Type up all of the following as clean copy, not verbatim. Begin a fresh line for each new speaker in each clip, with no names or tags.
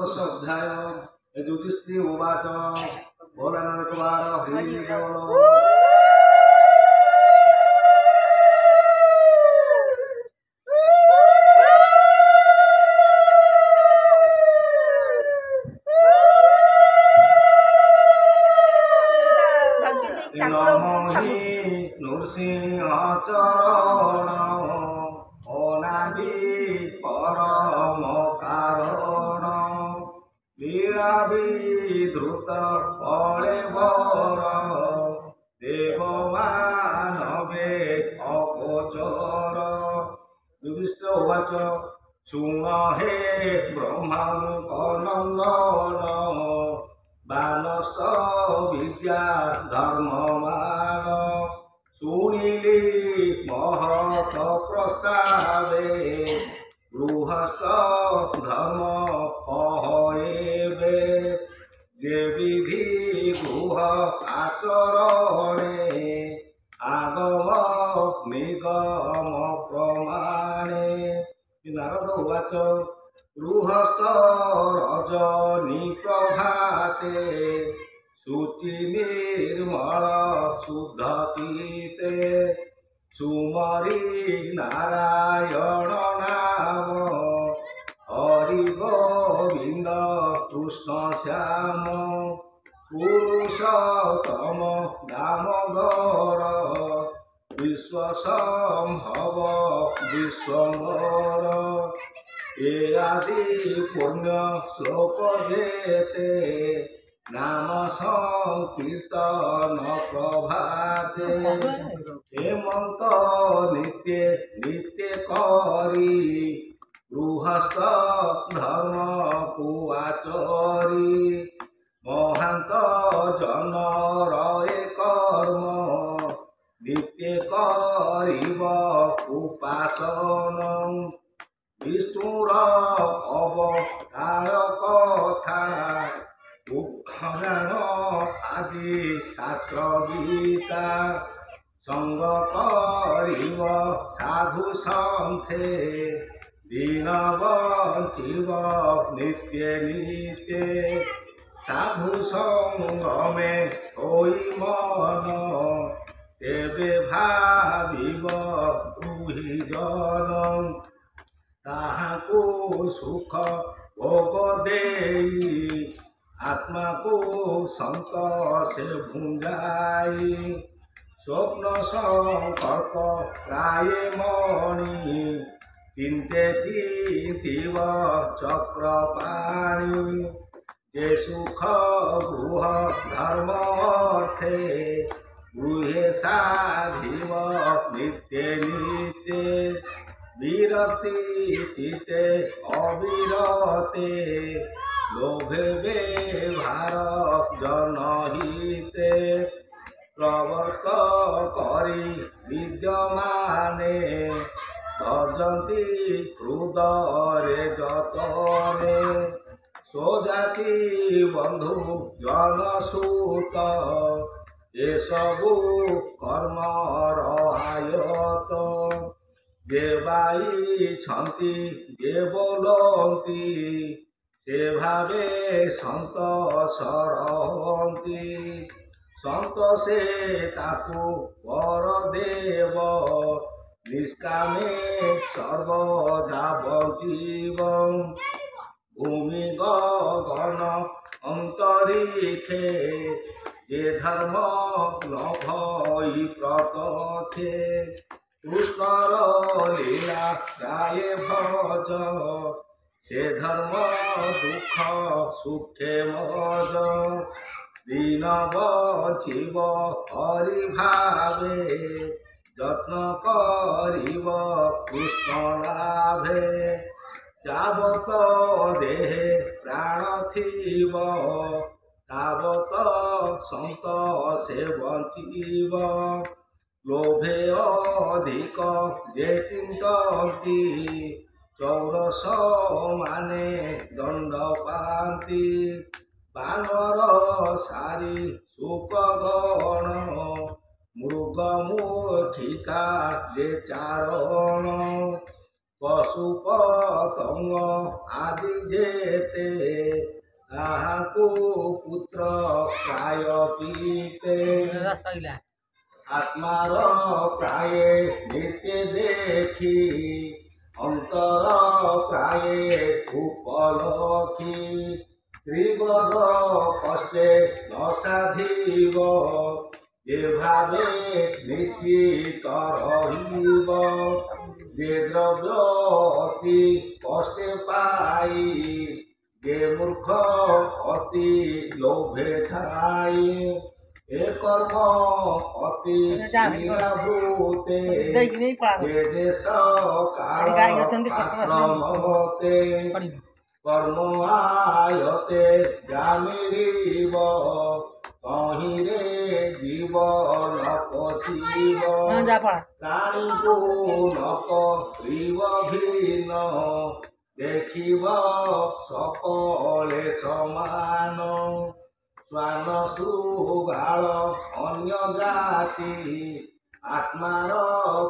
चतुर्दशोऽध्याय युधिष्ठिर उवाच भोलानाथकुमार हरि बोलो। नमो हि नृसिंहचरण अनादि परम कारण लीला विधृत कळेबर देवमानवे अगोचर। युधिष्ठिर उवाच शृण हे ब्रह्माङ्कनन्दन बानस्त विद्या धर्ममान शुणिली महत प्रस्तावे गृहस्थ धर्म कहएबे जे विधि गृह आचरणे आगम निगम प्रमाणे। नारद उवाच गृहस्थ रजनी प्रभाते शुचि निर्मल शुद्ध चिते सुमरी नारायण नाम हरि गोविंद कृष्ण श्याम पुरुषोत्तम दामोदर विश्वसंभव विश्वम्भर ये आदि पुण्य श्लोक जेते नाम संकीर्तन प्रभाते हेमंत नित्य नित्य करी गृहस्थ धर्म को आचरी महांत जन रहे कर्म नित्य करिब उपासन विष्णुर अवतार कथा पुराण आदि शास्त्र गीता संग करिब साधु सन्थे दीन बंचिब नित्य नित्य साधु संग में होई मन तेबे भाविब दुहि जन ताहाको सुख भोग देई आत्मा को संतोष भुंजाई स्वप्न संकल्प प्राय मणि चिंते चिंतीव चक्रपाणि जे सुख गृह धर्म अर्थे गृहे साधिव नित्य नित्य विरक्ति चिते अविरते लोभे व्यवहार जनहिते प्रवर्त करी विद्यमाने भजन्ति हृदये जतने स्वजाति बंधु जनसुत ये सबु कर्म आयत जे बाइछन्ति जे बोलन्ति से भावे संतोष रहन्ति संतोषे ताकु परदेव निष्कामे सर्वदा बंचिब भूमि गगन अंतरिक्षे जे धर्म न भई प्रतथे कृष्णर लीला गाये भज से धर्म दुख सुखे मज दीन बचिब हरि भावे যত্ন করিব কৃষ্ণ লাভে যাবত দেহে প্রাণ থিব তাবত সন্তোষে বঞ্চিব লোভে অধিক যে চিন্তন্তি চৌরস মানে দণ্ড পান্তি বানর সারি সুখ গণ মৃগ মুঠিকা যে চারণ ପଶୁ ପତଙ୍ଗ ଆଦି ଯେତେ ତାହାକୁ ପୁତ୍ର ପ୍ରାୟ ଚିତେ ଆତ୍ମାର ପ୍ରାୟ ନିତ୍ୟ ଦେଖି ଅନ୍ତର ପ୍ରାୟ ଉପଲକ୍ଷୀ ତ୍ରିବର କଷ୍ଟେ ନ ସାଧିବ যে ভাবে নিশ্চিত রহিব যে দ্রব্য অতি কষ্টে পাই যে মূর্খ অতি লোভে খাই এ কর্ম অতি নিরাভূতে যে দেশ কাল আক্রমতে কর্ম আয়তে যা মিলিব তহিরে জীবন পশিব প্রাণীକୁ ନ କରିବ ଭିନ୍ନ ଦେଖିବ সকলে ସମାନ ଶ୍ୱାନ ଶୃଗାଳ ଅନ୍ୟ ଜାତି ଆତ୍ମାର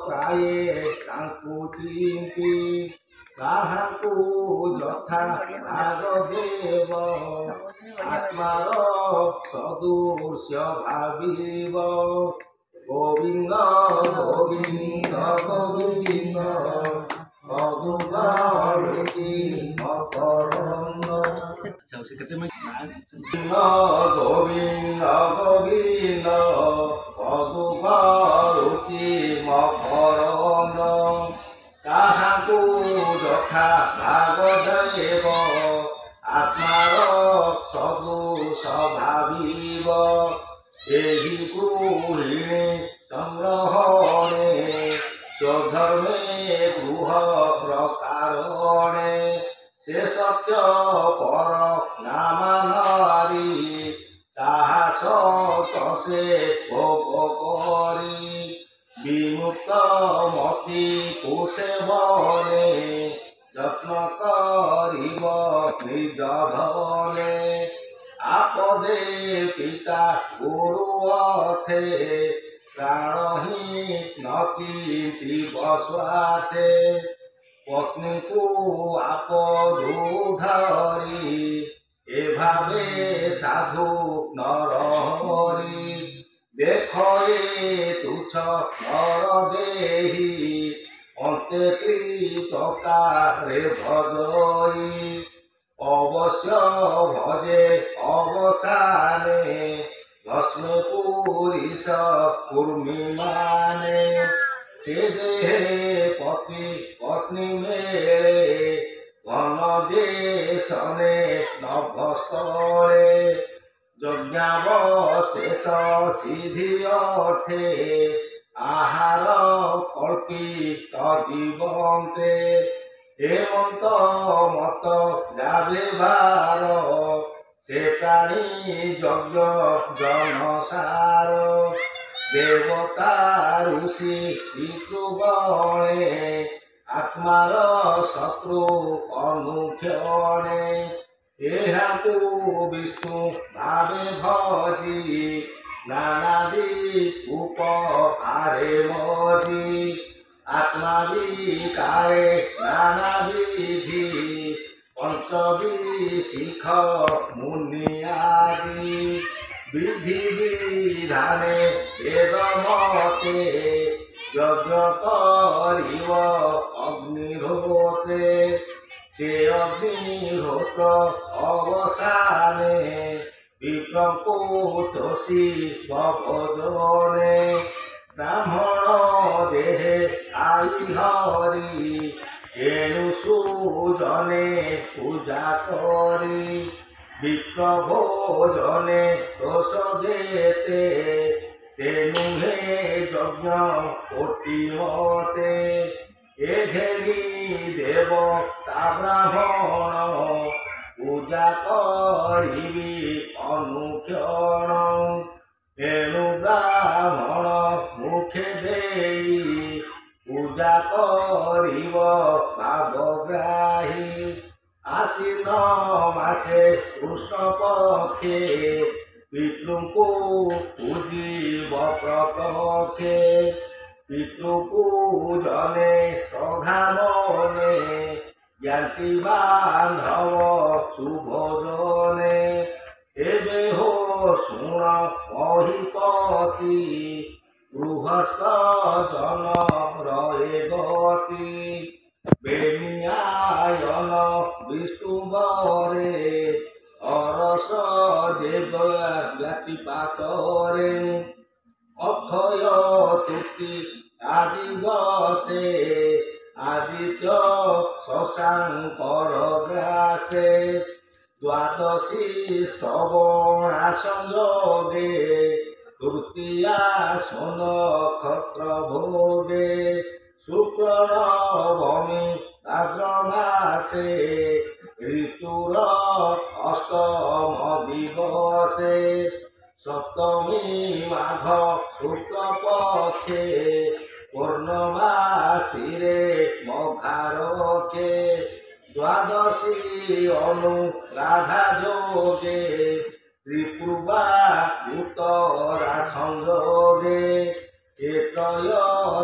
ପ୍ରାୟ ତାଙ୍କୁ ଚିନ୍ତି ତାହାକୁ ଯଥା ଭାଗ ଦେବ ଆତ୍ମାର ସଦୃଶ୍ୟ ଭାବିବ ଗୋବିନ୍ଦ ଗୋବିନ୍ଦ ଗୋବିନ୍ଦ ମଧୁବାଣୀ ମକରନ୍ଦ ଗୋବିନ୍ଦ ଗୋବିନ୍ଦ ମଧୁବାଣୀ ମକରନ୍ଦ ତାହାକୁ ଯଥା ଭାଗ ଦେବ ଆତ୍ମାର ସଦୃଶ ଭାବିବ ଏହି ଗୃହିଣୀ ସଂଗ୍ରହଣେ ସ୍ୱଧର୍ମେ ଗୃହ ପ୍ରକାରଣେ ସେ ସତ୍ୟ ପର ନାମା ନାରୀ ତାହା ସତ ସେ ଭୋଗ କରି বিমুক্ত মতি কুশেবনে যত্ন করিব নিজ ধনে আপদে পিতা গুরু অথে প্রাণহী নচিন্তিব স্বাথে পত্নীকু আপদু ধরি এভাবে সাধু নরহরি দেখো এ তুচ্ছ নর দেহি অন্তে ত্রিপ্রকারে ভজই অবশ্য ভজে অবসানে ভস্মে পুরিষ কুর্মী মানে সে দেহে পতি পত্নী মেলে ঘন যে শনে নভস্থলে যজ্ঞাবশেষ সিদ্ধি অর্থে আহার কল্পিত জীবন্তে হেমন্ত মত যাবে বার সে প্রাণী যজ্ঞ জনসার দেবতা ঋষি পিতৃগণে আত্মার শত্রু অনুক্ষণে এহাকু বিষ্ণু ভাবে ভজি নানাদি উপহারে মজি আত্মাবিকারে নানা বিধি পঞ্চবিশিখ মুনি আদি বিধি বিধানে বেদ মতে যজ্ঞ করিব অগ্নিহোত্রে সে অগ্নিহোত্র অবসানে বিপ্রଙ୍କୁ তোষি ভজনে ব্রাহ্মণ দেহে আই হরি এণু সুজনে পূজা করি বিপ্র ভোজনে দোষ যেতে সে নুহে যজ্ঞ কোটি মতে এ ঘেলি দেব তা ব্রাহ্মণ পূজা করিবি অনুক্ষণ এণু ব্রাহ্মণ মুখে দেই পূজা করিব ভাবগ্রাহী আশ্বিন মাসে কৃষ্ণ পক্ষে পিতৃଙ୍କୁ ପୂଜିବ ପ୍ରପକ୍ଷେ পিতৃপূজনে শ্রদ্ধা মনে জ্ঞাতি বান্ধব শুভজনে ଏବେ ହୋ ଶୁଣ ମହିପତି ଗୃହସ୍ଥ ଜନ ରହେ ଗତି ବେନିଆୟନ ବିଷ୍ଣୁବରେ ଅରସ ଦେବ ବ୍ୟତିପାତରେ অক্ষয় তুতি আদি বসে আদিত্য শশাঙ্কর গ্রাসে দ্বাদশী শ্রবণা সংযোগে তৃতীয়া সোন নক্ষত্র ভোগে শুক্র নবমী ভাদ্র মাসে ঋতুর অষ্টম দিবসে সপ্তমী মাঘ শুক্ল পক্ষে পূর্ণমাসীরে মঘারকে দ্বাদশী অনুরাধা যোগে ত্রিপুবা উত্তরা সংযোগে এত্রয়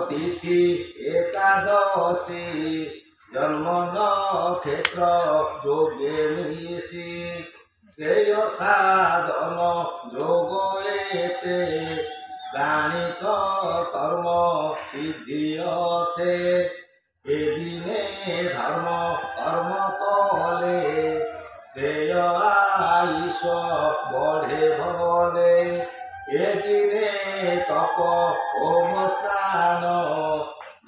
তিথি একাদশী জন্ম নক্ষত্র যোগে মিশি শ্রেয় সাধন যোগ এতে গাণিত কর্ম সিদ্ধি অর্থে এদিনে ধর্ম কর্ম কলে শ্রেয় আয়ুষ বঢ়ে বলে এদিনে তপ হোম স্নান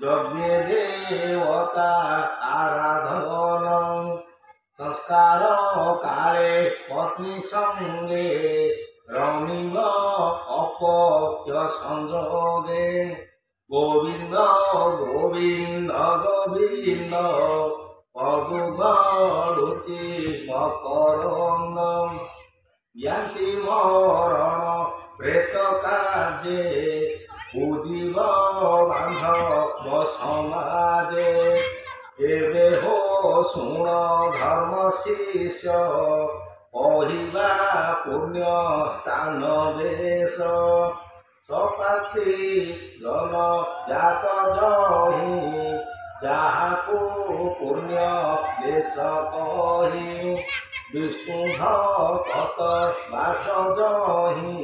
যজ্ঞে দেবতা আরাধন সংস্কার কালে পত্নী সঙ্গে রমিব অপত্য সংযোগে গোবিন্দ গোবিন্দ গোবিন্দ পদু গড়ুচি মকরন্দ জ্ঞাতি মরণ প্রেত কার্যে বুঝিব বান্ধব সমাজে ଏବେ ହୋ ଶୁଣ ଧର୍ମ ଶିଷ୍ୟ କହିବା ପୁଣ୍ୟ ସ୍ଥାନ ଦେଶ ସପାତି ଜନ ଜାତ ଜହି ଯାହାକୁ ପୁଣ୍ୟ ଦେଶ କହି ବିଷ୍ଣୁ ଭକତ ବାସ ଜହି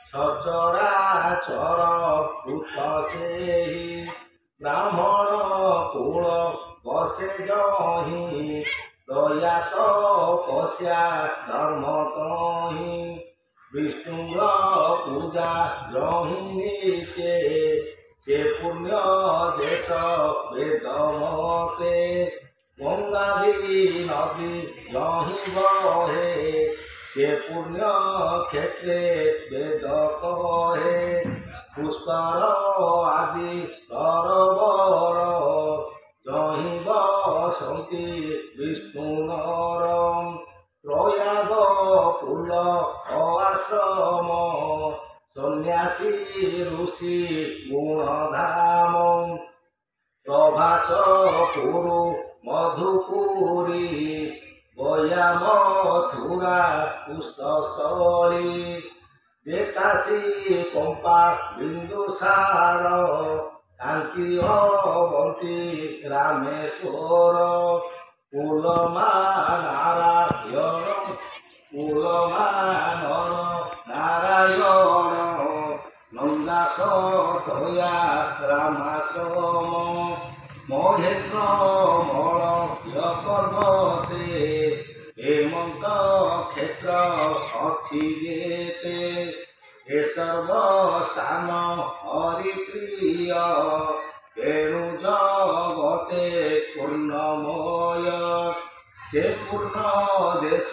ସଚରାଚର କୃତ ସେହି ବ୍ରାହ୍ମଣ କୂଳ বসে জহি দয়া তপস্যা ধর্ম কহি বিষ্ণুর পূজা জহি নিতে সে পুণ্য দেশ বেদ মতে গঙ্গাধী নদী জহি বহে সে পুণ্য ক্ষেত্রে বেদ কহে পুষ্কর আদি সরোবর জহি বসন্তি বিষ্ণু নরম প্রয়াগ কুল আশ্রম সন্ন্যাসী ঋষি গুণধাম প্রভাস পুরু মধুপুরী বয়া মথুরা পুষ্পস্থলী যেকাশী পম্পা বিন্দুসার কাঞ্চি অবন্তী রামেশ্বর কুলমানর নারায়ণ নন্দাস দয়া রামাশ্রম মহেন্দ্র মল পর্বতে হেমন্ত ক্ষেত্র অছি যেতে এ সর্বস্থান হরিপ্রিয় তেণু জগতে পূর্ণময় সে পূর্ণ দেশ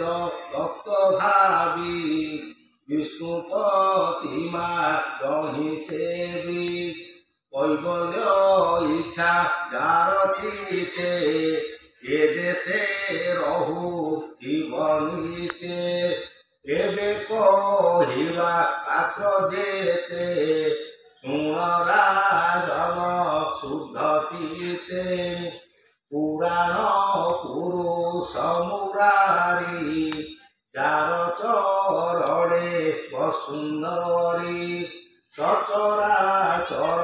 তত্ত্ব ভাবি বিষ্ণু প্রতিমা জহি সেবি কৈবল্য ইচ্ছা যার চিতে এ দেশে রহু জীবনীতে ଏବେ କହିବା ପାତ୍ର ଯେତେ ଶୁଣ ରାଜନ ଶୁଦ୍ଧ ଚିତେ ପୁରାଣ ପୁରୁଷ ମୁରାରୀ ଯାର ଚରଣେ ବସୁନ୍ଦରୀ সচরাচর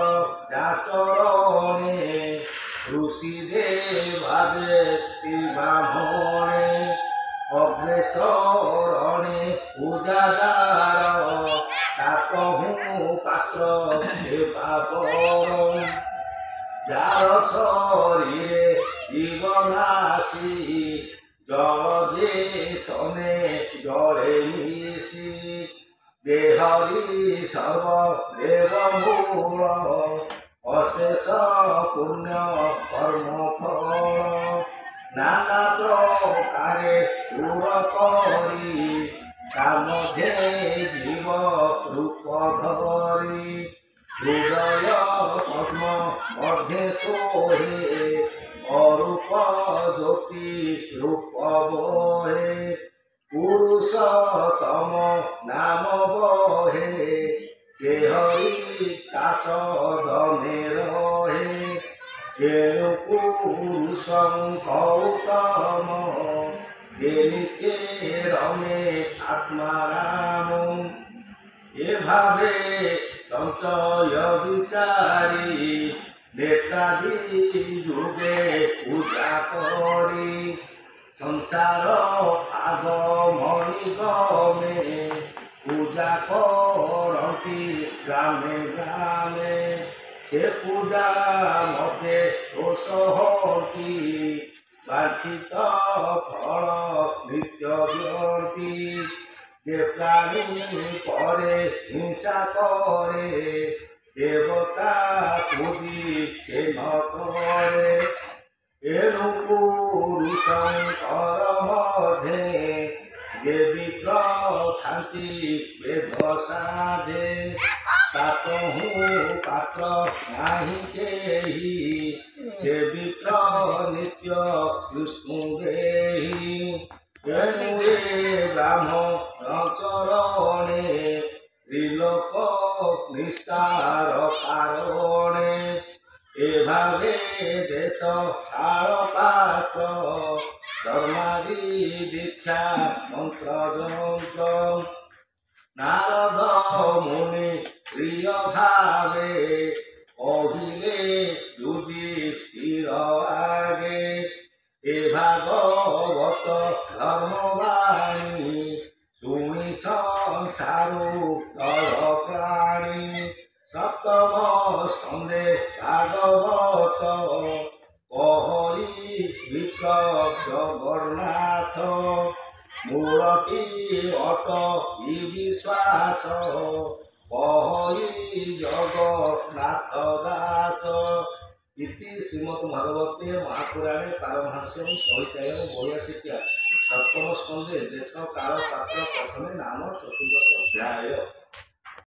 যাচরণে ঋষি দেবাদে ব্রাহ্মণে অগ্রে চরণে পূজাদার তাকহু পাত্র দেবাবর যার শরীরে জীবনাশী জল দেশনে জলে মিশি দেহরি সর্ব দেবমূল অশেষ পুণ্য কর্মফল নানা প্রকারে দূর করি কামধে জীব রূপ ধরি হৃদয় পদ্ম মধ্যে সোহে অরূপ জ্যোতি রূপ বহে পুরুষতম নাম বহে সে হরি কাশ ধনে রহে কেউ পুরুষ গৌতম যেনিকে রমে আত্মারাম এভাবে সঞ্চয় বিচারি নেতাদি যুগে পূজা করি সংসার আগমনি গমে পূজা করতি গ্রামে গ্রামে সে পূজা মতে দোষ হতি বাঞ্ছিত ফল নিত্য বিয়ন্তি যে প্রাণী পরে হিংসা করে দেবতা পুজি সে ন করে এনু পুরুষঙ্কর মধ্যে যে বিগ্রহ থাকি বেদ সাধে তাতহু পাত্র নাহি কেহি সে বিগ্রহ নিত্য বিষ্ণু দেহি এনু এ ব্রাহ্মণ চরণে ত্রিলোক নিস্তার কারণে এভাবে দেশ কাল পাত্র ধর্মাদি দীক্ষা মন্ত্র যন্ত্র নারদ মুনি প্রিয় ভাবে কহিলে যুধিষ্ঠির আগে এ ভাগবত ধর্মবাণী শুনি সংসারু তর প্রাণী সপ্তম স্কন্ধে ভাগবত কহলি বিক্রম জগন্নাথ মূলটি অট ই বিশ্বাস কহলি জগন্নাথ দাস ইতি শ্রীমদ ভাগবতে মহাপুরাণে পারমহাস্যম সহিতায়ম বৈয়াসিক্যা সপ্তম স্কন্ধে দেশ কাল পাত্র প্রথমে নাম চতুর্দশ অধ্যায়।